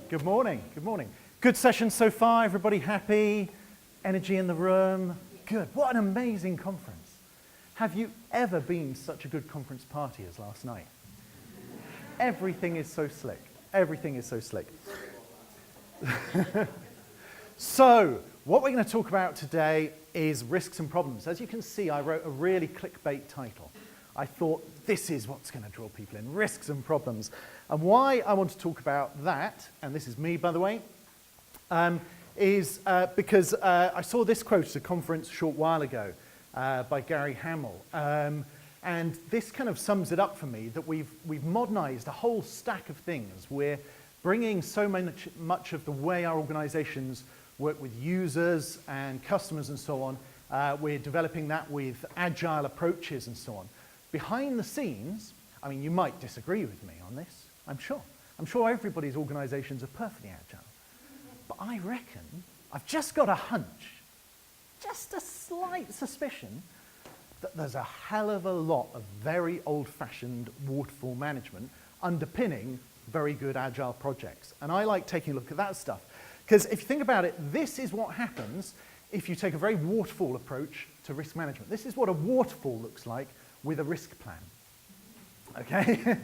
Good morning, good morning. Good session so far, everybody happy? Energy in the room? Good, what an amazing conference. Have you ever been to such a good conference party as last night? Everything is so slick, everything is so slick. So, what we're going to talk about today is risks and problems. As you can see, I wrote a really clickbait title. I thought this is what's going to draw people in, risks and problems. And why I want to talk about that, and this is me by the way, is because I saw this quote at a conference a short while ago by Gary Hamel. And this kind of sums it up for me, that we've modernized a whole stack of things. We're bringing so much of the way our organizations work with users and customers and so on. We're developing that with agile approaches and so on. Behind the scenes, I mean, you might disagree with me on this, I'm sure. I'm sure everybody's organizations are perfectly agile. But I reckon, I've just got a hunch, just a slight suspicion, that there's a hell of a lot of very old-fashioned waterfall management underpinning very good agile projects. And I like taking a look at that stuff. Because if you think about it, this is what happens if you take a very waterfall approach to risk management. This is what a waterfall looks like with a risk plan. Okay?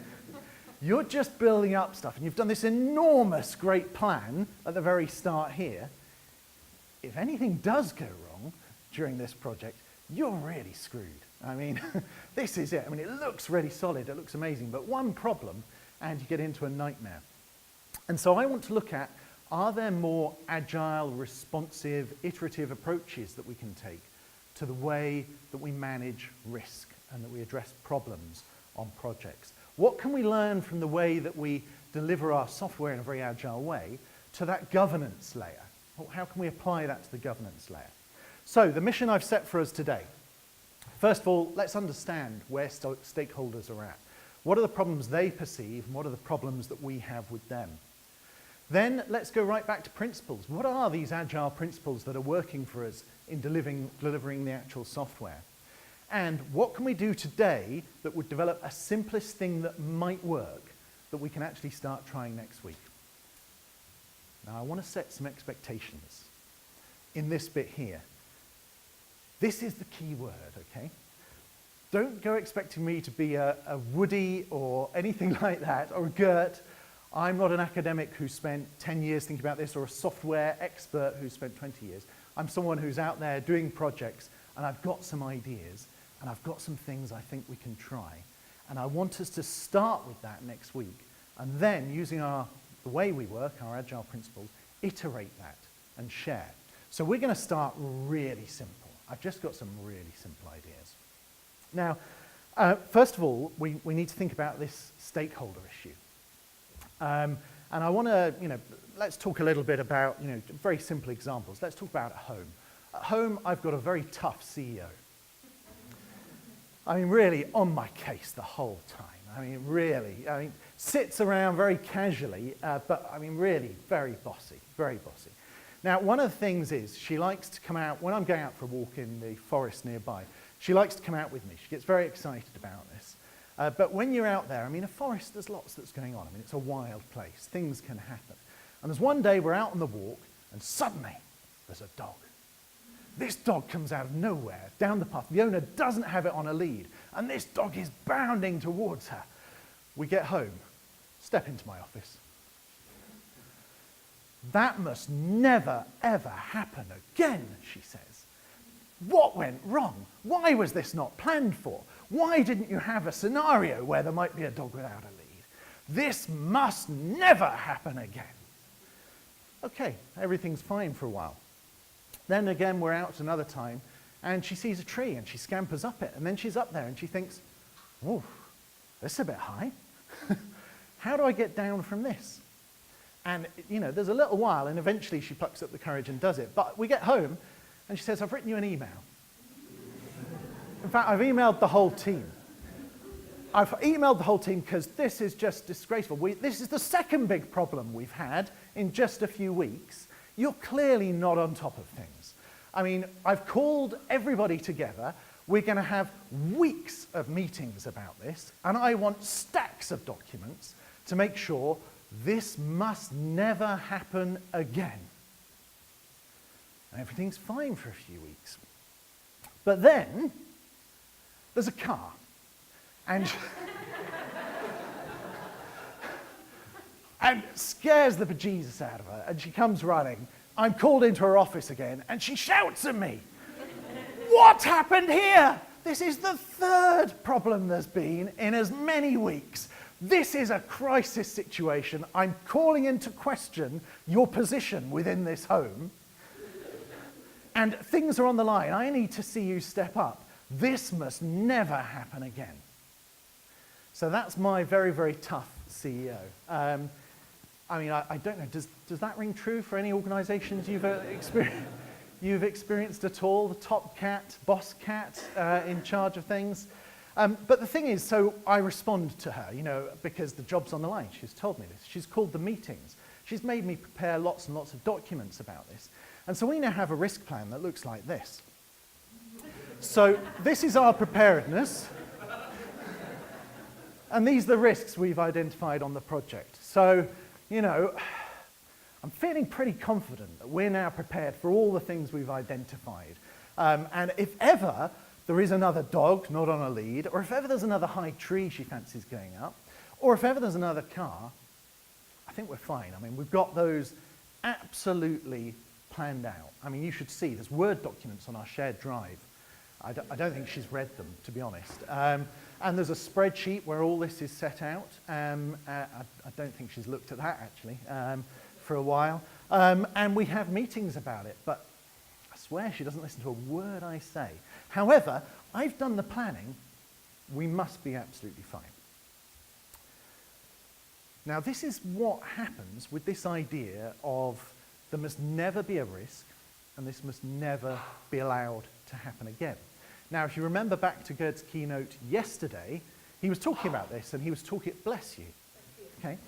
You're just building up stuff, and you've done this enormous great plan at the very start here. If anything does go wrong during this project, you're really screwed. I mean, this is it. I mean, it looks really solid, it looks amazing, but one problem, and you get into a nightmare. And so I want to look at, are there more agile, responsive, iterative approaches that we can take to the way that we manage risk and that we address problems on projects? What can we learn from the way that we deliver our software in a very agile way to that governance layer? How can we apply that to the governance layer? So the mission I've set for us today. First of all, let's understand where stakeholders are at. What are the problems they perceive, and what are the problems that we have with them? Then let's go right back to principles. What are these agile principles that are working for us in delivering the actual software? And what can we do today that would develop a simplest thing that might work that we can actually start trying next week? Now I want to set some expectations in this bit here. This is the key word, okay? Don't go expecting me to be a Woody or anything like that, or a Gert. I'm not an academic who spent 10 years thinking about this, or a software expert who spent 20 years. I'm someone who's out there doing projects, and I've got some ideas, and I've got some things I think we can try. And I want us to start with that next week, and then using the way we work, our agile principles, iterate that and share. So we're going to start really simple. I've just got some really simple ideas. Now, first of all, we need to think about this stakeholder issue. And I want to, let's talk a little bit about, very simple examples. Let's talk about at home. At home, I've got a very tough CEO. I mean, really on my case the whole time. I mean, really, sits around very casually, but I mean, really very bossy, very bossy. Now, one of the things is she likes to come out, when I'm going out for a walk in the forest nearby, she likes to come out with me. She gets very excited about this. But when you're out there, I mean, a forest, there's lots that's going on. I mean, it's a wild place. Things can happen. And there's one day we're out on the walk, and suddenly there's a dog. This dog comes out of nowhere, down the path. The owner doesn't have it on a lead, and this dog is bounding towards her. We get home, step into my office. That must never, ever happen again, she says. What went wrong? Why was this not planned for? Why didn't you have a scenario where there might be a dog without a lead? This must never happen again. Okay, everything's fine for a while. Then again, we're out another time, and she sees a tree, and she scampers up it, and then she's up there, and she thinks, "Whoa, this is a bit high. How do I get down from this?" And, there's a little while, and eventually she plucks up the courage and does it. But we get home, and she says, "I've written you an email." In fact, I've emailed the whole team. I've emailed the whole team because this is just disgraceful. This is the second big problem we've had in just a few weeks. You're clearly not on top of things. I mean, I've called everybody together. We're going to have weeks of meetings about this, and I want stacks of documents to make sure this must never happen again. And everything's fine for a few weeks. But then, there's a car. And and scares the bejesus out of her, and she comes running. I'm called into her office again, and she shouts at me, "What happened here? This is the third problem there's been in as many weeks. This is a crisis situation. I'm calling into question your position within this home, and things are on the line. I need to see you step up. This must never happen again." So that's my very, very tough CEO. I mean, I don't know, does that ring true for any organizations you've experienced at all? The top cat, boss cat, in charge of things? But the thing is, so I respond to her, you know, because the job's on the line. She's told me this. She's called the meetings. She's made me prepare lots and lots of documents about this. And so we now have a risk plan that looks like this. So this is our preparedness. And these are the risks we've identified on the project. So, you know, I'm feeling pretty confident that we're now prepared for all the things we've identified. And if ever there is another dog not on a lead, or if ever there's another high tree she fancies going up, or if ever there's another car, I think we're fine. I mean, we've got those absolutely planned out. I mean, you should see, there's Word documents on our shared drive. I don't think she's read them, to be honest. And there's a spreadsheet where all this is set out. I don't think she's looked at that, actually, for a while. And we have meetings about it, but I swear she doesn't listen to a word I say. However, I've done the planning. We must be absolutely fine. Now, this is what happens with this idea of there must never be a risk, and this must never be allowed to happen again. Now, if you remember back to Gert's keynote yesterday, he was talking about this, and he was talking, bless you, okay?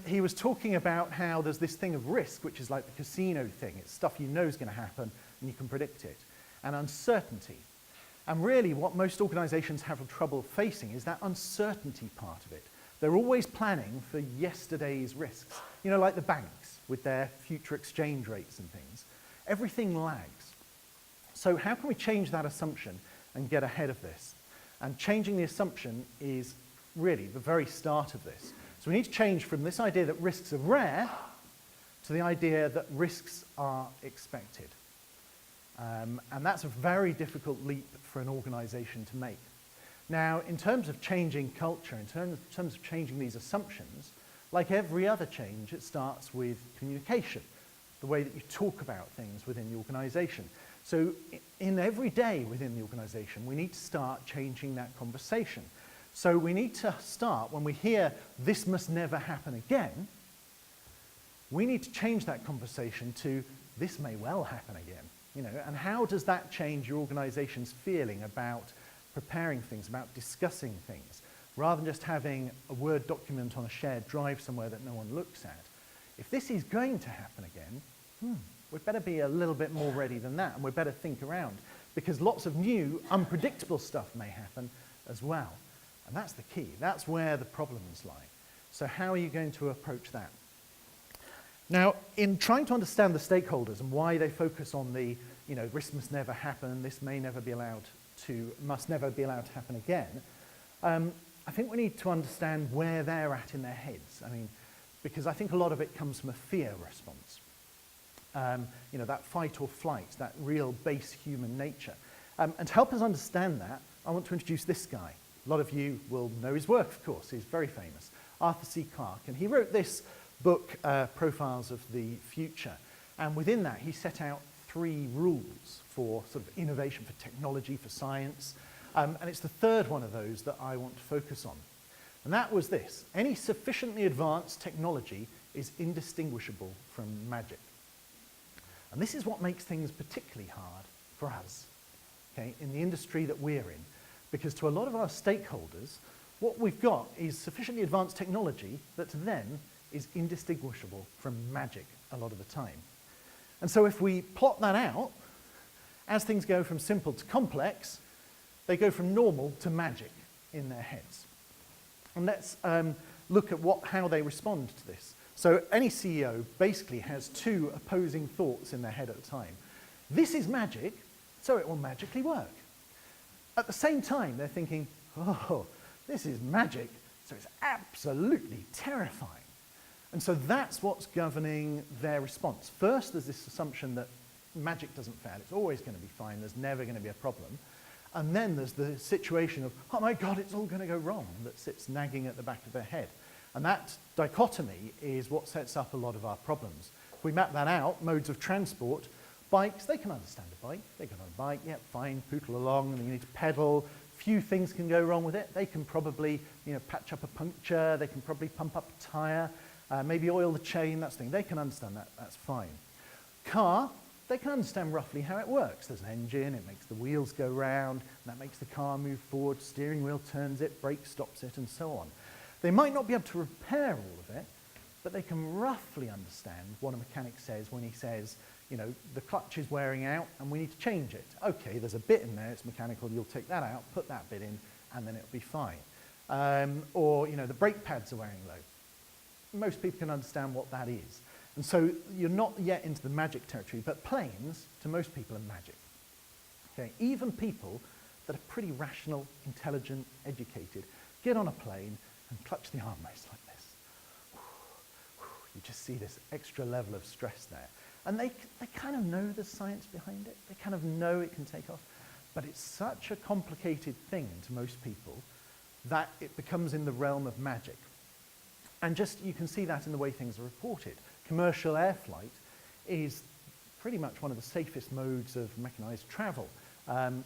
He was talking about how there's this thing of risk, which is like the casino thing. It's stuff you know is going to happen, and you can predict it, and uncertainty. And really, what most organizations have trouble facing is that uncertainty part of it. They're always planning for yesterday's risks. You know, like the banks with their future exchange rates and things. Everything lags. So how can we change that assumption and get ahead of this? And changing the assumption is really the very start of this. So we need to change from this idea that risks are rare to the idea that risks are expected. And that's a very difficult leap for an organization to make. Now, in terms of changing culture, in terms of changing these assumptions, like every other change, it starts with communication, the way that you talk about things within the organization. So in every day within the organization, we need to start changing that conversation. So we need to start, when we hear, "This must never happen again," we need to change that conversation to, "This may well happen again." You know, and how does that change your organization's feeling about preparing things, about discussing things, rather than just having a Word document on a shared drive somewhere that no one looks at? If this is going to happen again, we'd better be a little bit more ready than that, and we'd better think around, because lots of new, unpredictable stuff may happen as well. And that's the key. That's where the problems lie. So how are you going to approach that? Now, in trying to understand the stakeholders and why they focus on the, you know, risk must never happen, this must never be allowed to happen again, I think we need to understand where they're at in their heads. I mean, because I think a lot of it comes from a fear response. You know, that fight or flight, that real base human nature. And to help us understand that, I want to introduce this guy. A lot of you will know his work, of course. He's very famous, Arthur C. Clarke. And he wrote this book, Profiles of the Future. And within that, he set out 3 rules for sort of innovation, for technology, for science. And it's the third one of those that I want to focus on. And that was this: any sufficiently advanced technology is indistinguishable from magic. And this is what makes things particularly hard for us, okay, in the industry that we're in. Because to a lot of our stakeholders, what we've got is sufficiently advanced technology that to them is indistinguishable from magic a lot of the time. And so if we plot that out, as things go from simple to complex, they go from normal to magic in their heads. And let's look at how they respond to this. So any CEO basically has two opposing thoughts in their head at a time. This is magic, so it will magically work. At the same time, they're thinking, oh, this is magic, so it's absolutely terrifying. And so that's what's governing their response. First, there's this assumption that magic doesn't fail. It's always going to be fine. There's never going to be a problem. And then there's the situation of, oh my God, it's all going to go wrong, that sits nagging at the back of their head. And that dichotomy is what sets up a lot of our problems. If we map that out, modes of transport, bikes, they can understand a bike. They get on a bike, yeah, fine, poodle along, and you need to pedal. Few things can go wrong with it. They can probably, patch up a puncture. They can probably pump up a tire, maybe oil the chain, that sort of thing. They can understand that. That's fine. Car, they can understand roughly how it works. There's an engine, it makes the wheels go round, and that makes the car move forward, steering wheel turns it, brake stops it, and so on. They might not be able to repair all of it, but they can roughly understand what a mechanic says when he says, the clutch is wearing out and we need to change it. Okay, there's a bit in there, it's mechanical, you'll take that out, put that bit in, and then it'll be fine. Or, the brake pads are wearing low. Most people can understand what that is. And so you're not yet into the magic territory, but planes, to most people, are magic. Okay, even people that are pretty rational, intelligent, educated, get on a plane and clutch the armrest like this. You just see this extra level of stress there. And they kind of know the science behind it. They kind of know it can take off. But it's such a complicated thing to most people that it becomes in the realm of magic. And just, you can see that in the way things are reported. Commercial air flight is pretty much one of the safest modes of mechanized travel.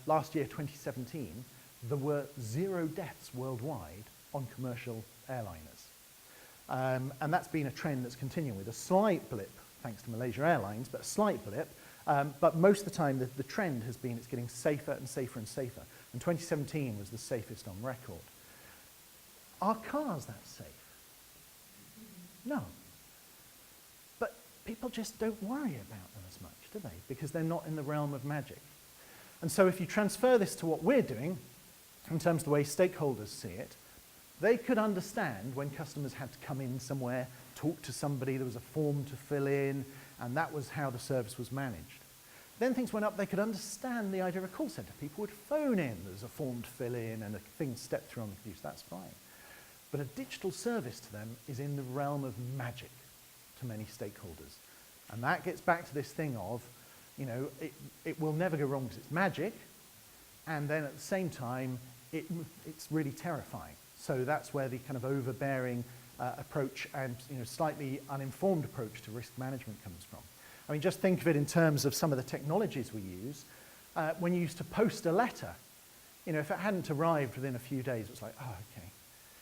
Last year, 2017, there were 0 deaths worldwide on commercial airliners. And that's been a trend that's continuing with a slight blip, thanks to Malaysia Airlines, but a slight blip. But most of the time, the trend has been it's getting safer and safer and safer. And 2017 was the safest on record. Are cars that safe? No. But people just don't worry about them as much, do they? Because they're not in the realm of magic. And so if you transfer this to what we're doing, in terms of the way stakeholders see it, they could understand when customers had to come in somewhere, talk to somebody, there was a form to fill in, and that was how the service was managed. Then things went up, they could understand the idea of a call center. People would phone in, there's a form to fill in, and a thing stepped through on the computer, that's fine. But a digital service to them is in the realm of magic to many stakeholders. And that gets back to this thing of, it will never go wrong because it's magic, and then at the same time, it's really terrifying. So that's where the kind of overbearing approach and slightly uninformed approach to risk management comes from. I mean, just think of it in terms of some of the technologies we use. When you used to post a letter, if it hadn't arrived within a few days, it's like, oh, okay.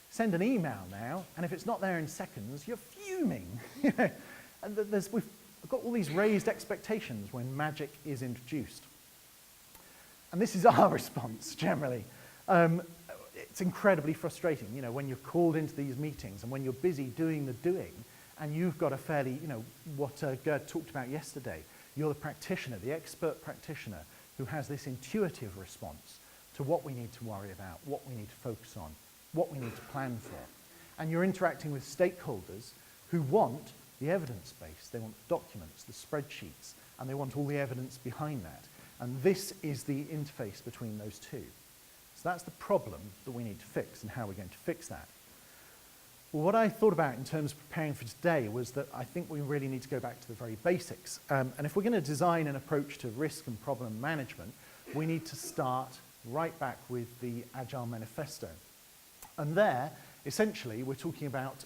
Send an email now, and if it's not there in seconds, you're fuming. And we've got all these raised expectations when magic is introduced. And this is our response, generally. It's incredibly frustrating, when you're called into these meetings and when you're busy doing the doing, and you've got a fairly, what Gerd talked about yesterday. You're the practitioner, the expert practitioner, who has this intuitive response to what we need to worry about, what we need to focus on, what we need to plan for. And you're interacting with stakeholders who want the evidence base. They want the documents, the spreadsheets, and they want all the evidence behind that. And this is the interface between those two. So that's the problem that we need to fix and how we're going to fix that. Well, what I thought about in terms of preparing for today was that I think we really need to go back to the very basics. And if we're going to design an approach to risk and problem management, we need to start right back with the Agile Manifesto. And there, essentially, we're talking about,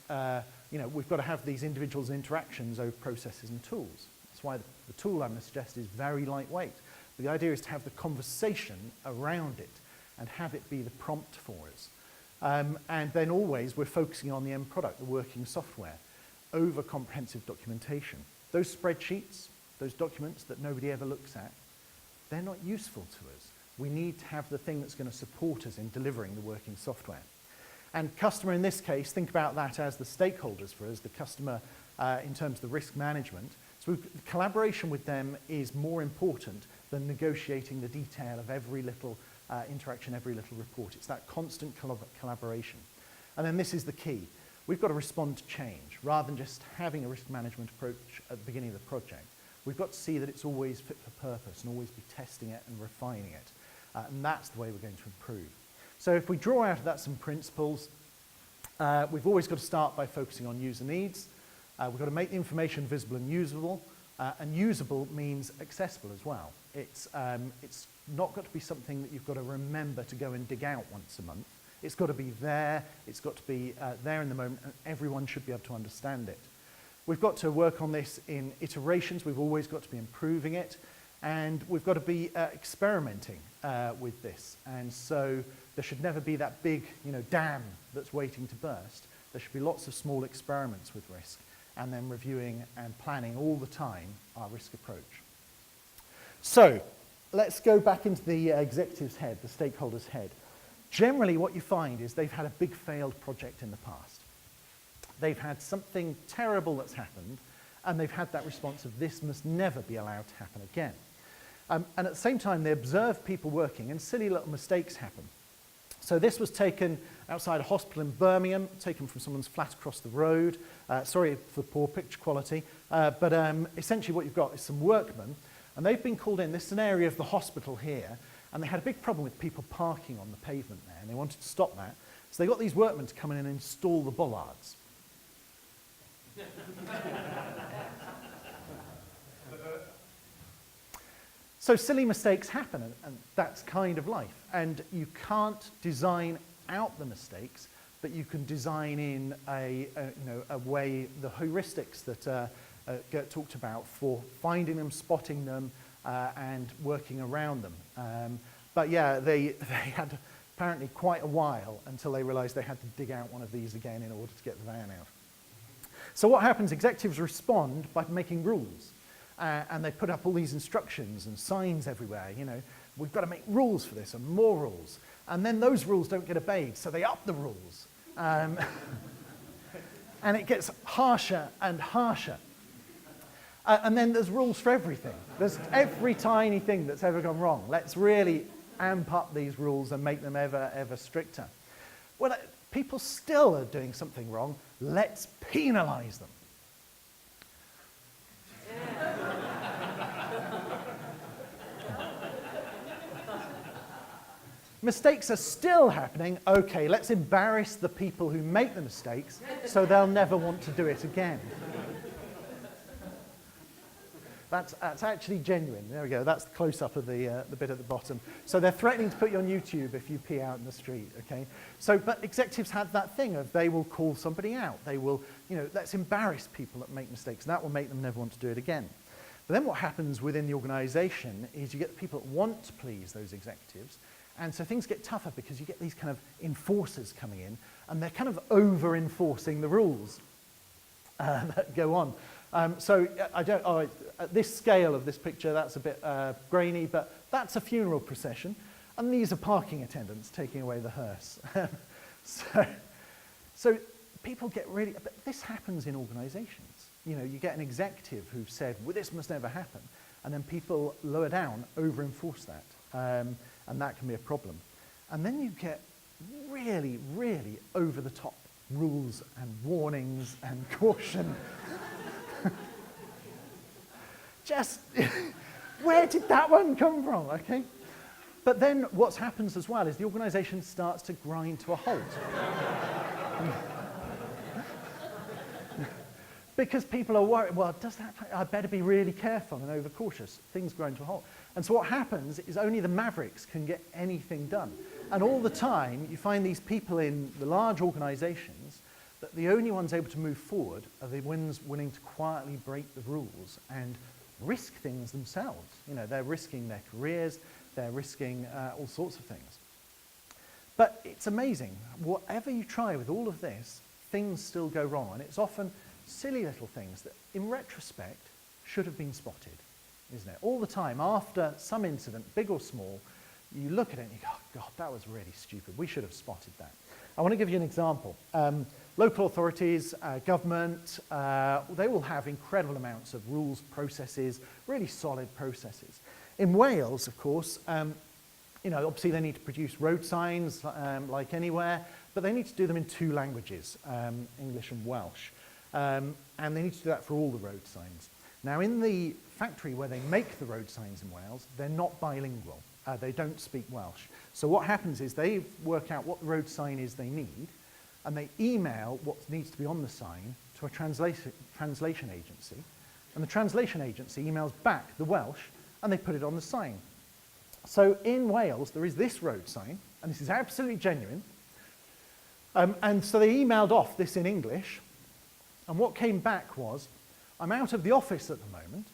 we've got to have these individuals' interactions over processes and tools. That's why the tool I'm going to suggest is very lightweight. But the idea is to have the conversation around it and have it be the prompt for us. And then always we're focusing on the end product, the working software, over comprehensive documentation. Those spreadsheets, those documents that nobody ever looks at, they're not useful to us. We need to have the thing that's going to support us in delivering the working software. And customer in this case, think about that as the stakeholders for us, the customer in terms of the risk management. So collaboration with them is more important than negotiating the detail of every little interaction, every little report. It's that constant collaboration. And then this is the key. we've got to respond to change. Rather than just having a risk management approach at the beginning of the project, we've got to see that it's always fit for purpose and always be testing it and refining it. And that's the way we're going to improve. So if we draw out of that some principles, we've always got to start by focusing on user needs. We've got to make the information visible and usable. And usable means accessible as well. It's not got to be something that you've got to remember to go and dig out once a month. It's got to be there. It's got to be there in the moment, and everyone should be able to understand it. We've got to work on this in iterations. We've always got to be improving it. And we've got to be experimenting with this. And so there should never be that big, dam that's waiting to burst. There should be lots of small experiments with risk, and then reviewing and planning all the time our risk approach. So let's go back into the executive's head, the stakeholder's head. Generally, what you find is they've had a big failed project in the past. They've had something terrible that's happened, and they've had that response of this must never be allowed to happen again. And at the same time, they observe people working, and silly little mistakes happen. So this was taken outside a hospital in Birmingham, taken from someone's flat across the road. Sorry for poor picture quality, but essentially what you've got is some workmen, and they've been called in. This is an area of the hospital here, and they had a big problem with people parking on the pavement there, and they wanted to stop that. So they got these workmen to come in and install the bollards. So silly mistakes happen, and that's kind of life. And you can't design out the mistakes, but you can design in a way, the heuristics that Gert talked about for finding them, spotting them, and working around them. But yeah, they had apparently quite a while until they realized they had to dig out one of these again in order to get the van out. So what happens, executives respond by making rules. And they put up all these instructions and signs everywhere, we've got to make rules for this and more rules. And then those rules don't get obeyed, so they up the rules. And it gets harsher and harsher. And then there's rules for everything. There's every tiny thing that's ever gone wrong. Let's really amp up these rules and make them ever, ever stricter. Well, people still are doing something wrong. Let's penalize them. Mistakes are still happening. Okay, let's embarrass the people who make the mistakes so they'll never want to do it again. That's actually genuine. There we go. That's the close-up of the bit at the bottom. So they're threatening to put you on YouTube if you pee out in the street, okay? So, but executives have that thing of they will call somebody out. They will, let's embarrass people that make mistakes. That will make them never want to do it again. But then what happens within the organization is you get the people that want to please those executives. And so things get tougher because you get these kind of enforcers coming in, and they're kind of over-enforcing the rules that go on. So at this scale of this picture, that's a bit grainy, but that's a funeral procession. And these are parking attendants taking away the hearse. So people get really, but this happens in organizations. You get an executive who said, well, this must never happen. And then people lower down over-enforce that. And that can be a problem. And then you get really, really over-the-top rules and warnings and caution. Just, where did that one come from, okay? But then what happens as well is the organization starts to grind to a halt. Because people are worried, well, I better be really careful and overcautious. Things grind to a halt. And so what happens is only the mavericks can get anything done. And all the time, you find these people in the large organizations that the only ones able to move forward are the ones willing to quietly break the rules and risk things themselves. They're risking their careers, they're risking all sorts of things. But it's amazing. Whatever you try with all of this, things still go wrong. And it's often silly little things that, in retrospect, should have been spotted, isn't it? All the time, after some incident, big or small, you look at it and you go, oh, God, that was really stupid. We should have spotted that. I want to give you an example. Local authorities, government, they will have incredible amounts of rules, processes, really solid processes. In Wales, of course, Obviously they need to produce road signs like anywhere, but they need to do them in 2 languages, English and Welsh. And they need to do that for all the road signs. Now, in the factory where they make the road signs in Wales, they're not bilingual. They don't speak Welsh. So what happens is they work out what the road sign is they need, and they email what needs to be on the sign to a translation agency. And the translation agency emails back the Welsh, and they put it on the sign. So in Wales, there is this road sign, and this is absolutely genuine. And so they emailed off this in English, and what came back was, I'm out of the office at the moment,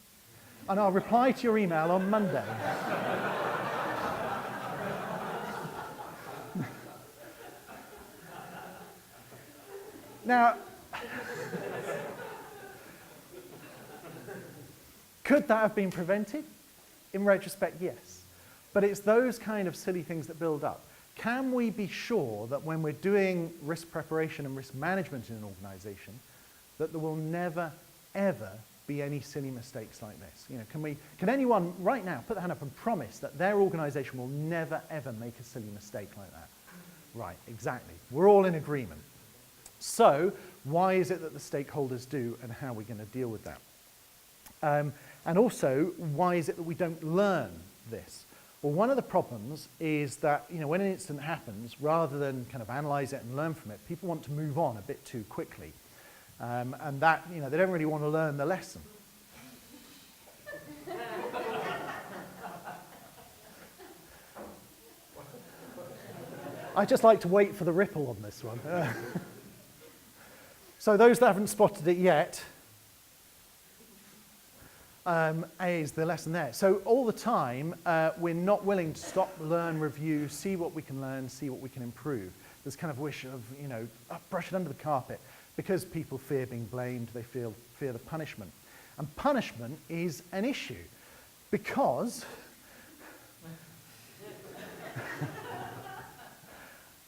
and I'll reply to your email on Monday. Now, could that have been prevented? In retrospect, yes. But it's those kind of silly things that build up. Can we be sure that when we're doing risk preparation and risk management in an organization, that there will never, ever be any silly mistakes like this? Can anyone right now put their hand up and promise that their organization will never, ever make a silly mistake like that? Right, exactly. We're all in agreement. So, why is it that the stakeholders do, and how are we going to deal with that? And also, why is it that we don't learn this? Well, one of the problems is that, when an incident happens, rather than kind of analyze it and learn from it, people want to move on a bit too quickly. And that, they don't really want to learn the lesson. I just like to wait for the ripple on this one. So those that haven't spotted it yet, is the lesson there. So all the time, we're not willing to stop, learn, review, see what we can learn, see what we can improve. There's kind of wish of, brush it under the carpet, because people fear being blamed, they fear the punishment. And punishment is an issue, because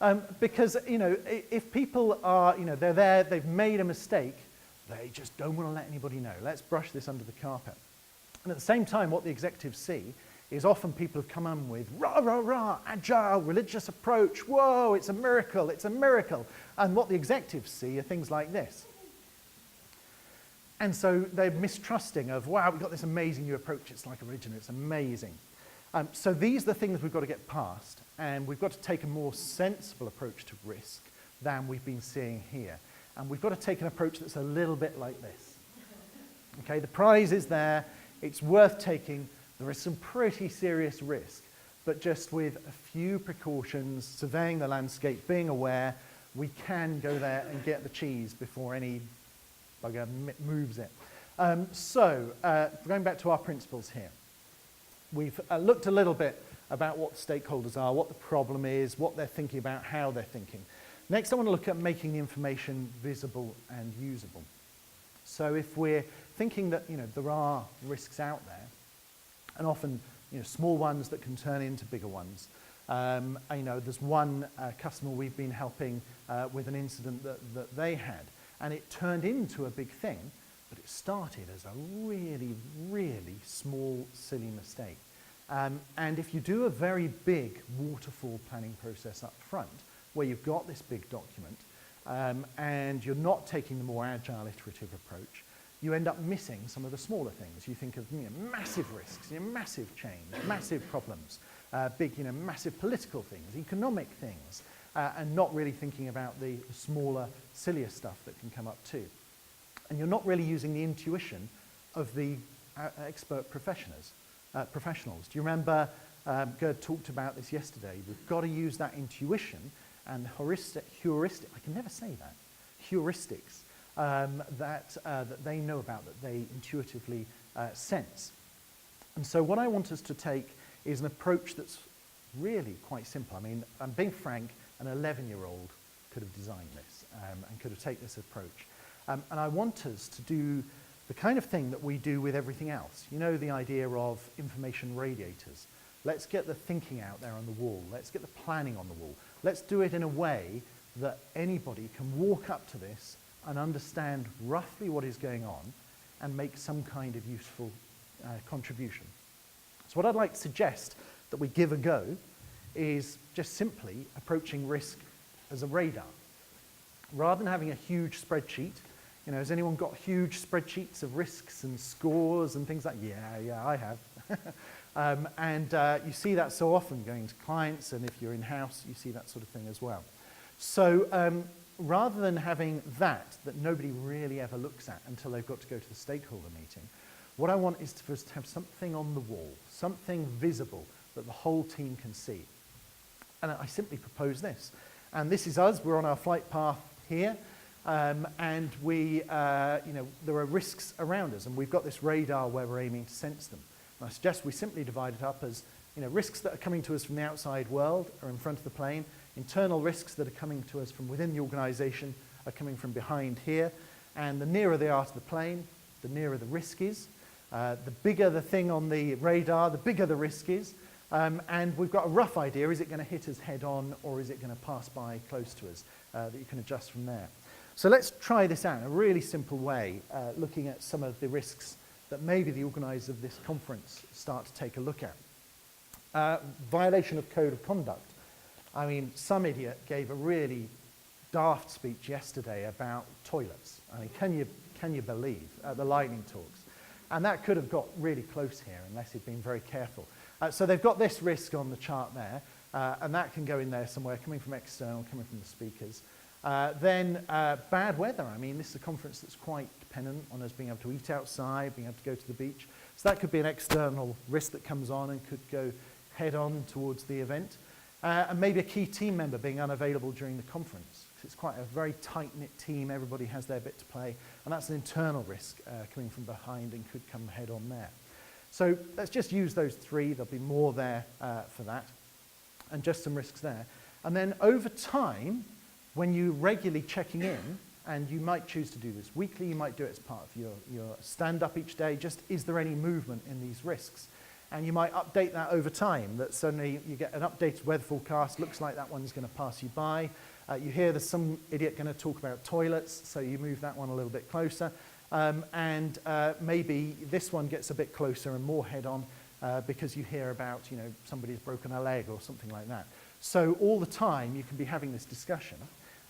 if people are, they're there, they've made a mistake, they just don't want to let anybody know. Let's brush this under the carpet. And at the same time, what the executives see is often people have come in with rah, rah, rah, agile, religious approach, whoa, it's a miracle, it's a miracle. And what the executives see are things like this. And so they're mistrusting of, wow, we've got this amazing new approach, it's like a religion, it's amazing. So these are the things we've got to get past, and we've got to take a more sensible approach to risk than we've been seeing here. And we've got to take an approach that's a little bit like this. Okay, the prize is there, it's worth taking, there is some pretty serious risk, but just with a few precautions, surveying the landscape, being aware, we can go there and get the cheese before any bugger moves it. Going back to our principles here. We've looked a little bit about what the stakeholders are, what the problem is, what they're thinking about, how they're thinking. Next, I want to look at making the information visible and usable. So if we're thinking that there are risks out there, and often small ones that can turn into bigger ones. There's one customer we've been helping with an incident that they had, and it turned into a big thing, but it started as a really, really small, silly mistake. And if you do a very big waterfall planning process up front, where you've got this big document, and you're not taking the more agile, iterative approach, you end up missing some of the smaller things. You think of massive risks, massive change, massive problems, big, massive political things, economic things, and not really thinking about the smaller, sillier stuff that can come up too. And you're not really using the intuition of the expert professionals. Do you remember Gerd talked about this yesterday? We've got to use that intuition and heuristic, I can never say that, heuristics that they know about, that they intuitively sense. And so what I want us to take is an approach that's really quite simple. I mean, I'm being frank, an 11-year-old could have designed this and could have taken this approach. And I want us to do the kind of thing that we do with everything else. The idea of information radiators. Let's get the thinking out there on the wall. Let's get the planning on the wall. Let's do it in a way that anybody can walk up to this and understand roughly what is going on and make some kind of useful contribution. So what I'd like to suggest that we give a go is just simply approaching risk as a radar. Rather than having a huge spreadsheet, has anyone got huge spreadsheets of risks and scores and things like, yeah, I have. You see that so often going to clients, and if you're in-house, you see that sort of thing as well. So rather than having that nobody really ever looks at until they've got to go to the stakeholder meeting, what I want is for us to have something on the wall, something visible that the whole team can see. And I simply propose this. And this is us. We're on our flight path here. And we, there are risks around us. And we've got this radar where we're aiming to sense them. And I suggest we simply divide it up as risks that are coming to us from the outside world are in front of the plane. Internal risks that are coming to us from within the organization are coming from behind here. And the nearer they are to the plane, the nearer the risk is. The bigger the thing on the radar, the bigger the risk is. And we've got a rough idea, is it going to hit us head on or is it going to pass by close to us, that you can adjust from there. So let's try this out in a really simple way, looking at some of the risks that maybe the organisers of this conference start to take a look at. Violation of code of conduct. I mean, some idiot gave a really daft speech yesterday about toilets. I mean, can you believe, at the lightning talks? And that could have got really close here unless he'd been very careful. So they've got this risk on the chart there, and that can go in there somewhere, coming from external, coming from the speakers. Then bad weather. I mean, this is a conference that's quite dependent on us being able to eat outside, being able to go to the beach. So that could be an external risk that comes on and could go head on towards the event. And maybe a key team member being unavailable during the conference. It's quite a very tight-knit team. Everybody has their bit to play. And that's an internal risk coming from behind and could come head on there. So let's just use those three. There'll be more there for that. And just some risks there. And then over time, when you're regularly checking in, and you might choose to do this weekly, you might do it as part of your stand-up each day, just is there any movement in these risks? And you might update that over time, that suddenly you get an updated weather forecast, looks like that one's going to pass you by. You hear there's some idiot going to talk about toilets, so you move that one a little bit closer. Maybe this one gets a bit closer and more head-on because you hear about, somebody's broken a leg or something like that. So all the time you can be having this discussion,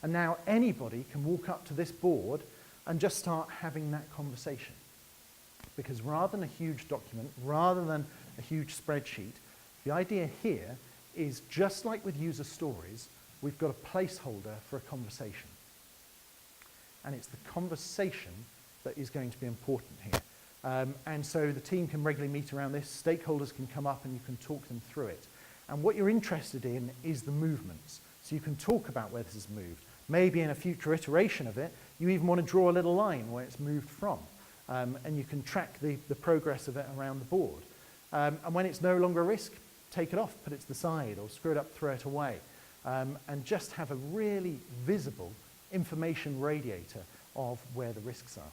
and now anybody can walk up to this board and just start having that conversation. Because rather than a huge document, rather than a huge spreadsheet, the idea here is just like with user stories, we've got a placeholder for a conversation. And it's the conversation that is going to be important here. And so the team can regularly meet around this, stakeholders can come up and you can talk them through it. And what you're interested in is the movements. So you can talk about where this has moved. Maybe in a future iteration of it, you even want to draw a little line where it's moved from. And you can track the progress of it around the board. And when it's no longer a risk, take it off, put it to the side, or screw it up, throw it away. And just have a really visible information radiator of where the risks are.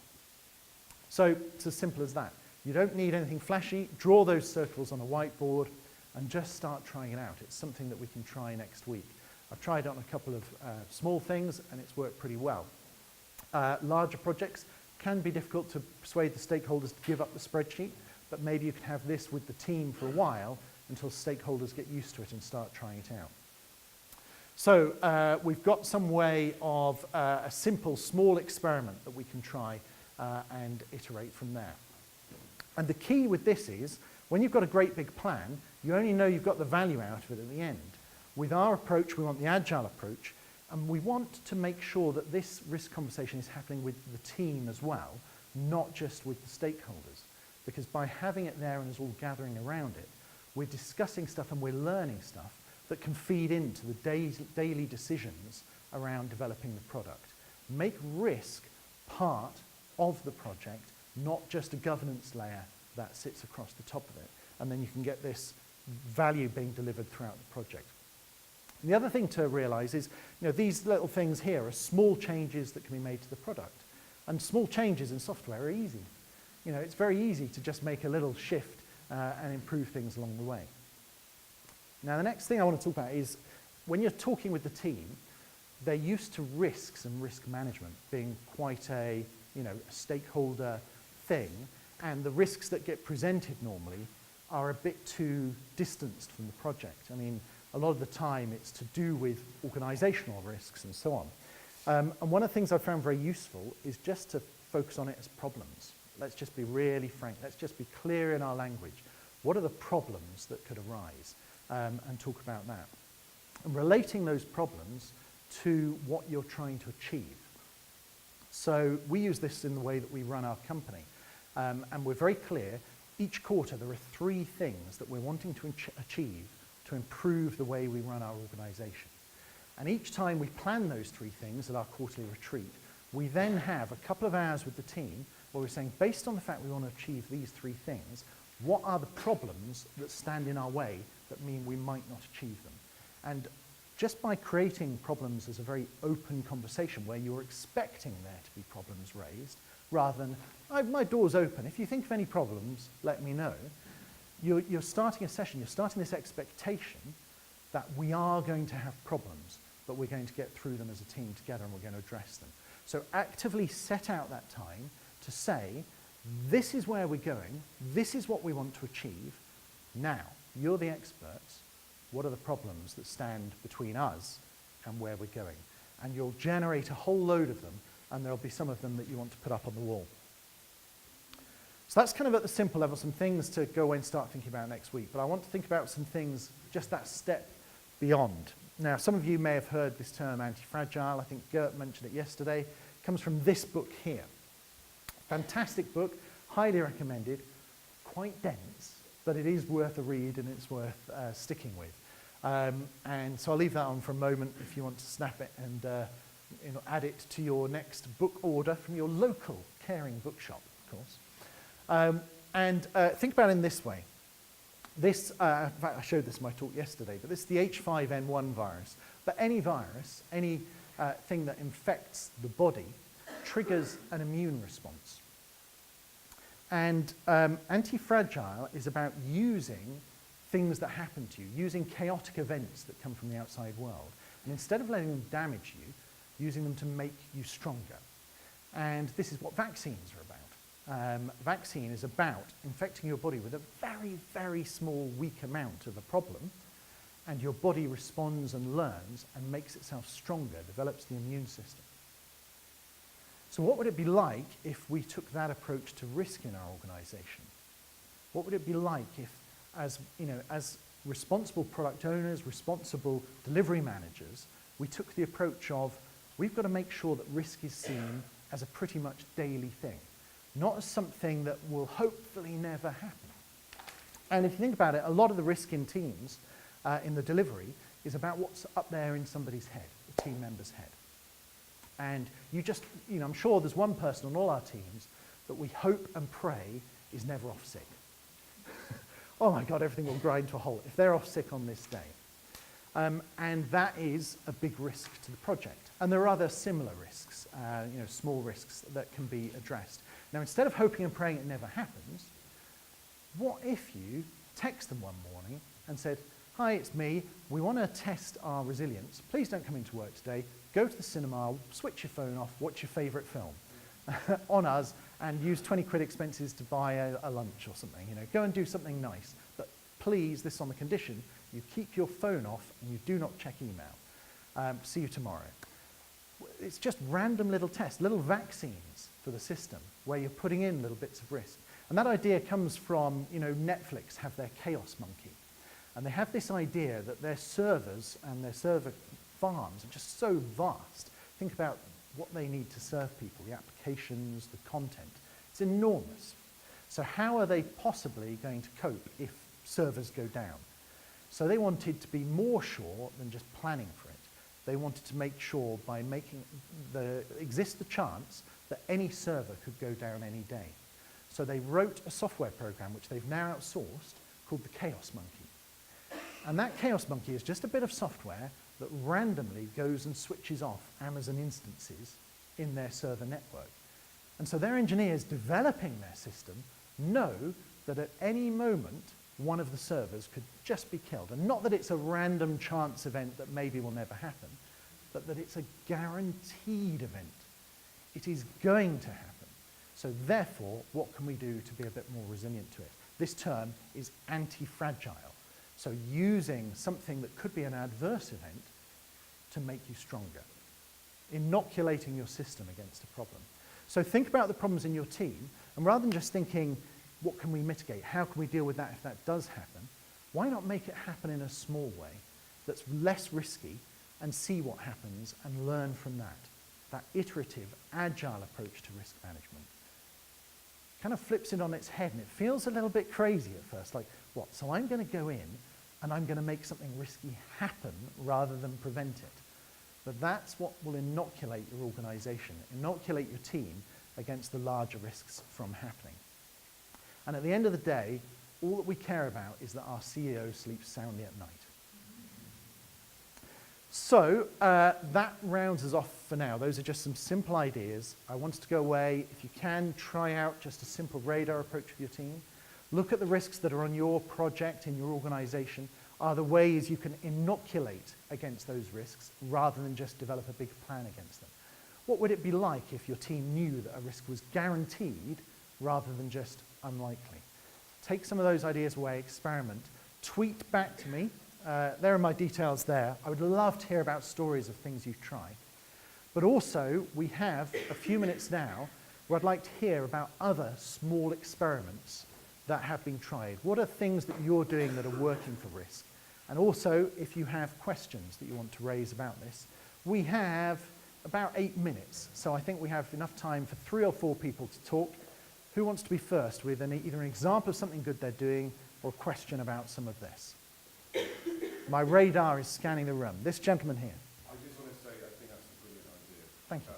So it's as simple as that. You don't need anything flashy. Draw those circles on a whiteboard and just start trying it out. It's something that we can try next week. I've tried it on a couple of small things and it's worked pretty well. Larger projects can be difficult to persuade the stakeholders to give up the spreadsheet, but maybe you can have this with the team for a while until stakeholders get used to it and start trying it out. So we've got some way of a simple, small experiment that we can try and iterate from there. And the key with this is, when you've got a great big plan, you only know you've got the value out of it at the end. With our approach, we want the agile approach, and we want to make sure that this risk conversation is happening with the team as well, not just with the stakeholders. Because by having it there and us all gathering around it, we're discussing stuff and we're learning stuff that can feed into the daily decisions around developing the product. Make risk part of the project, not just a governance layer that sits across the top of it. And then you can get this value being delivered throughout the project. And the other thing to realize is, these little things here are small changes that can be made to the product. And small changes in software are easy. It's very easy to just make a little shift and improve things along the way. Now, the next thing I want to talk about is, when you're talking with the team, they're used to risks and risk management being quite a stakeholder thing, and the risks that get presented normally are a bit too distanced from the project. I mean, A lot of the time it's to do with organizational risks and so on. And one of the things I found very useful is just to focus on it as problems. Let's just be really frank. Let's just be clear in our language. What are the problems that could arise? And talk about that. And relating those problems to what you're trying to achieve. So we use this in the way that we run our company. And we're very clear, each quarter there are 3 things that we're wanting to achieve to improve the way we run our organization. And each time we plan those 3 things at our quarterly retreat, we then have a couple of hours with the team where we're saying, based on the fact we want to achieve these 3 things, what are the problems that stand in our way that mean we might not achieve them? And just by creating problems as a very open conversation where you're expecting there to be problems raised, rather than, my door's open, if you think of any problems, let me know, you're starting a session, you're starting this expectation that we are going to have problems, but we're going to get through them as a team together and we're going to address them. So actively set out that time to say, this is where we're going, this is what we want to achieve. Now, you're the experts. What are the problems that stand between us and where we're going? And you'll generate a whole load of them, and there'll be some of them that you want to put up on the wall. So that's kind of at the simple level, some things to go away and start thinking about next week. But I want to think about some things just that step beyond. Now, some of you may have heard this term anti-fragile. I think Gert mentioned it yesterday. It comes from this book here. Fantastic book, highly recommended, quite dense, but it is worth a read and it's worth sticking with. And so I'll leave that on for a moment if you want to snap it and add it to your next book order from your local caring bookshop, of course. Think about it in this way. This, in fact, I showed this in my talk yesterday, but this is the H5N1 virus. But any virus, any thing that infects the body, triggers an immune response. And anti-fragile is about using things that happen to you, using chaotic events that come from the outside world, and instead of letting them damage you, using them to make you stronger. And this is what vaccines are about. Vaccine is about infecting your body with a very, very small, weak amount of a problem, and your body responds and learns and makes itself stronger, develops the immune system. So what would it be like if we took that approach to risk in our organization? What would it be like if, as responsible product owners, responsible delivery managers, we took the approach of, we've got to make sure that risk is seen as a pretty much daily thing, not as something that will hopefully never happen. And if you think about it, a lot of the risk in teams, in the delivery, is about what's up there in somebody's head, the team member's head. And you just, I'm sure there's one person on all our teams that we hope and pray is never off sick. Oh my God, everything will grind to a halt if they're off sick on this day. And that is a big risk to the project. And there are other similar risks, small risks that can be addressed. Now, instead of hoping and praying it never happens, what if you text them one morning and said, hi, it's me. We want to test our resilience. Please don't come into work today. Go to the cinema, switch your phone off, watch your favourite film on us, and use 20 quid expenses to buy a lunch or something. Go and do something nice. But please, this is on the condition, you keep your phone off and you do not check email. See you tomorrow. It's just random little tests, little vaccines for the system where you're putting in little bits of risk. And that idea comes from, Netflix have their Chaos Monkey. And they have this idea that their servers and their server farms are just so vast. Think about what they need to serve people, the applications, the content. It's enormous. So how are they possibly going to cope if servers go down? So they wanted to be more sure than just planning for it. They wanted to make sure by making exist the chance that any server could go down any day. So they wrote a software program which they've now outsourced called the Chaos Monkey. And that Chaos Monkey is just a bit of software that randomly goes and switches off Amazon instances in their server network. And so their engineers developing their system know that at any moment, one of the servers could just be killed. And not that it's a random chance event that maybe will never happen, but that it's a guaranteed event. It is going to happen. So therefore, what can we do to be a bit more resilient to it? This term is anti-fragile. So using something that could be an adverse event to make you stronger. Inoculating your system against a problem. So think about the problems in your team, and rather than just thinking, what can we mitigate? How can we deal with that if that does happen? Why not make it happen in a small way that's less risky and see what happens and learn from that? That iterative, agile approach to risk management kind of flips it on its head, and it feels a little bit crazy at first, like, what? So I'm going to go in and I'm going to make something risky happen rather than prevent it. But that's what will inoculate your organization, inoculate your team against the larger risks from happening. And at the end of the day, all that we care about is that our CEO sleeps soundly at night. So that rounds us off for now. Those are just some simple ideas. I wanted to go away. If you can, try out just a simple radar approach with your team. Look at the risks that are on your project, in your organization. Are there ways you can inoculate against those risks rather than just develop a big plan against them? What would it be like if your team knew that a risk was guaranteed rather than just unlikely? Take some of those ideas away, experiment, tweet back to me. There are my details there. I would love to hear about stories of things you've tried. But also, we have a few minutes now where I'd like to hear about other small experiments that have been tried. What are things that you're doing that are working for risk? And also, if you have questions that you want to raise about this, we have about 8 minutes. So I think we have enough time for 3 or 4 people to talk. Who wants to be first with either an example of something good they're doing or a question about some of this? My radar is scanning the room. This gentleman here. I just want to say I think that's a brilliant idea. Thank you.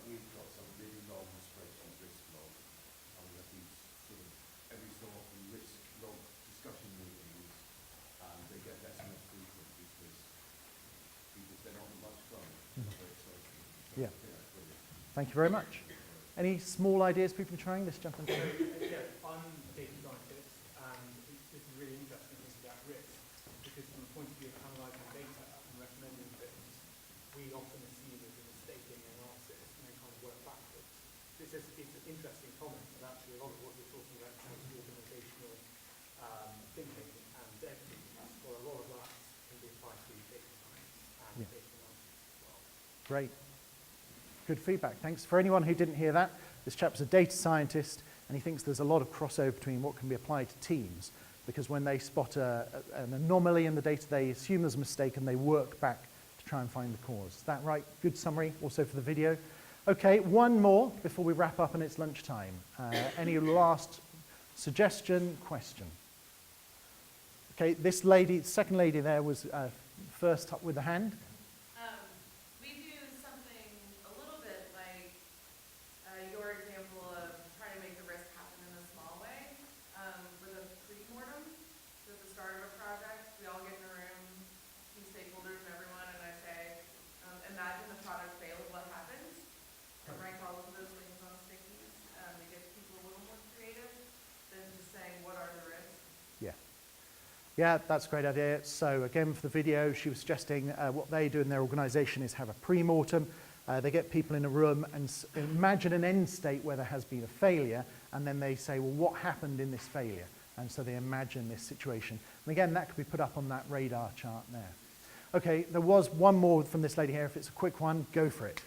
We've got some really long spreadsheet risk log. And we have these sort of every so often risk log discussion meetings, and they get less and less frequent because they're not much fun. Very exciting. So Yeah. I think that's brilliant. Thank you very much. Any small ideas people are trying? This gentleman. Yeah, I'm a data scientist, and it's really interesting to think about risk, because from the point of view of analysing data and recommending things, we often assume there's a mistake in the analysis and then kind of work backwards. It's an interesting comment, but actually a lot of what you're talking about is organisational thinking and data. Well, a lot of that can be applied to data science and data analysis as well. Great. Good feedback. Thanks. For anyone who didn't hear that, this chap's a data scientist, and he thinks there's a lot of crossover between what can be applied to teams, because when they spot an anomaly in the data, they assume there's a mistake and they work back to try and find the cause. Is that right? Good summary also for the video. Okay, one more before we wrap up and it's lunchtime. Any last suggestion, question? Okay, this lady, second lady there was first up with the hand. We do something a little bit like your example of trying to make the risk happen in a small way with a pre-mortem. So at the start of a project, we all get in a room, key stakeholders and everyone, and I say, imagine the product failed, what happens? And rank all of those things on stickies. It gets people a little more creative than just saying, what are the risks? Yeah. Yeah, that's a great idea. So again, for the video, she was suggesting what they do in their organization is have a pre-mortem. They get people in a room and imagine an end state where there has been a failure, and then they say, well, what happened in this failure? And so they imagine this situation. And again, that could be put up on that radar chart there. Okay, there was one more from this lady here. If it's a quick one, go for it.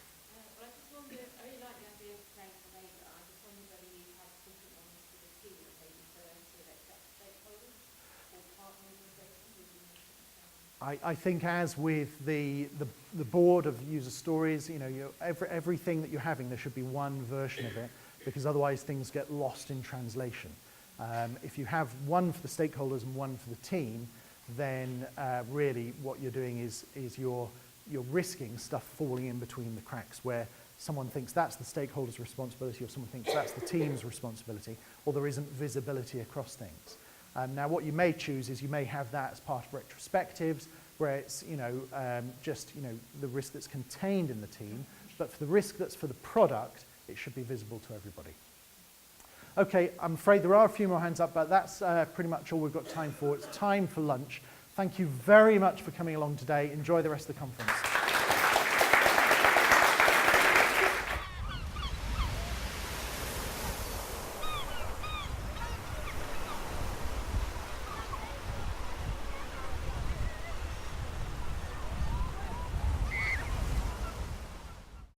Well, I just wondered, I really like the idea of playing for labour. I just wondered whether you had different ones for the team, that maybe for stakeholders or partner organisations. I think as with the board of user stories, you know, everything that you're having, there should be one version of it, because otherwise things get lost in translation. If you have one for the stakeholders and one for the team, then really what you're doing is you're risking stuff falling in between the cracks, where someone thinks that's the stakeholder's responsibility or someone thinks that's the team's responsibility, or there isn't visibility across things. Now what you may choose is you may have that as part of retrospectives, where it's just the risk that's contained in the team, but for the risk that's for the product, it should be visible to everybody. Okay, I'm afraid there are a few more hands up, but that's pretty much all we've got time for. It's time for lunch. Thank you very much for coming along today. Enjoy the rest of the conference.